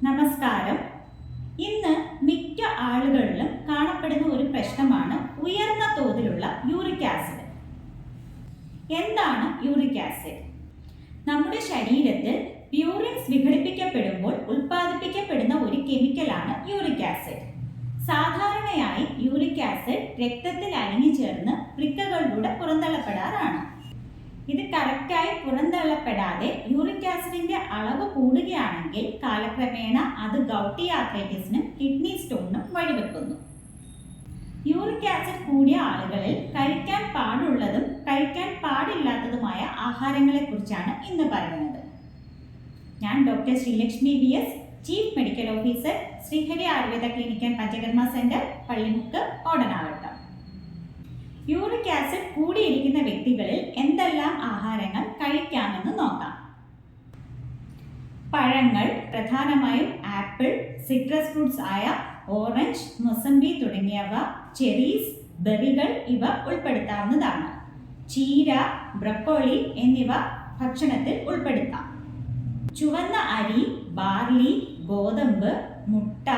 നമസ്കാരം. ഇന്ന് മിക്ക ആളുകളിലും കാണപ്പെടുന്ന ഒരു പ്രശ്നമാണ് ഉയർന്ന തോതിലുള്ള യൂറിക് ആസിഡ്. എന്താണ് യൂറിക് ആസിഡ്? നമ്മുടെ ശരീരത്തിൽ പ്യൂറിൻസ് വിഘടിപ്പിക്കപ്പെടുമ്പോൾ ഉൽപ്പാദിപ്പിക്കപ്പെടുന്ന ഒരു കെമിക്കലാണ് യൂറിക് ആസിഡ്. സാധാരണയായി യൂറിക് ആസിഡ് രക്തത്തിൽ അലിഞ്ഞു ചേർന്ന് വൃക്കകളിലൂടെ പുറന്തള്ളപ്പെടാറാണ്. ഇത് കറക്റ്റായി പുറന്തള്ളപ്പെടാതെ യൂറിക് ആസിഡിന്റെ അളവ് കൂടുകയാണെങ്കിൽ കാലക്രമേണ അത് ഗൗട്ടി ആർത്രൈറ്റിസിനും കിഡ്നി സ്റ്റോണിനും വഴിവെക്കുന്നു. യൂറിക് ആസിഡ് കൂടിയ ആളുകളിൽ കഴിക്കാൻ പാടുള്ളതും കഴിക്കാൻ പാടില്ലാത്തതുമായ ആഹാരങ്ങളെ കുറിച്ചാണ് ഇന്ന് പറയുന്നത്. ഞാൻ doctor Sreelakshmi VS, chief medical officer, Srihari Ayurveda clinic and Panchakarma centre, Pallimukku, Odanavattom. Uric acid കൂടിയിരിക്കുന്ന വ്യക്തികളിൽ എന്തെല്ലാം ആഹാരങ്ങൾ കഴിക്കാമെന്ന് നോക്കാം. പഴങ്ങൾ, പ്രധാനമായും ആപ്പിൾ, സിട്രസ് ഫ്രൂട്ട്സ് ആയ ഓറഞ്ച്, മൊസംബി തുടങ്ങിയവ, ചെറീസ്, ബെറികൾ ഇവ ഉൾപ്പെടുത്താവുന്നതാണ്. ചീര, ബ്രക്കോളി എന്നിവ ഭക്ഷണത്തിൽ ഉൾപ്പെടുത്താം. ചുവന്ന അരി, ബാർലി, ഗോതമ്പ്, മുട്ട,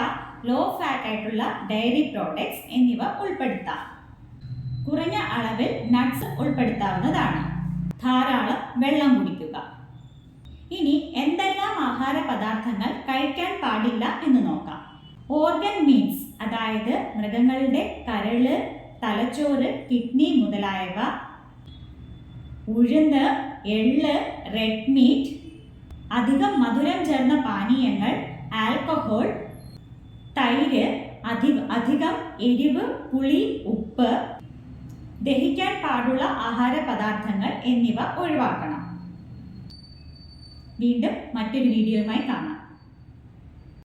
ലോ ഫാറ്റ് ആയിട്ടുള്ള ഡയറി പ്രോഡക്ട്സ് എന്നിവ ഉൾപ്പെടുത്താം. കുറഞ്ഞ അളവിൽ നട്ട്സ് ഉൾപ്പെടുത്താവുന്നതാണ്. ധാരാളം വെള്ളം കുടിക്കുക. ഇനി എന്തെല്ലാം ആഹാര പദാർത്ഥങ്ങൾ കഴിക്കാൻ പാടില്ല എന്ന് നോക്കാം. ഓർഗൻ മീറ്റ്സ്, അതായത് മൃഗങ്ങളുടെ കരള്, തലച്ചോറ്, കിഡ്നി മുതലായവ, ഉഴുന്ന്, എള്ള്, റെഡ് മീറ്റ്, അധികം മധുരം ചേർന്ന പാനീയങ്ങൾ, ആൽക്കഹോൾ, തൈര്, അധികം എരിവ്, പുളി, ഉപ്പ്, ദഹിക്കാൻ പാടുള്ള ആഹാര പദാർത്ഥങ്ങൾ എന്നിവ ഒഴിവാക്കണം. വീണ്ടും മറ്റൊരു വീഡിയോയുമായി കാണാം.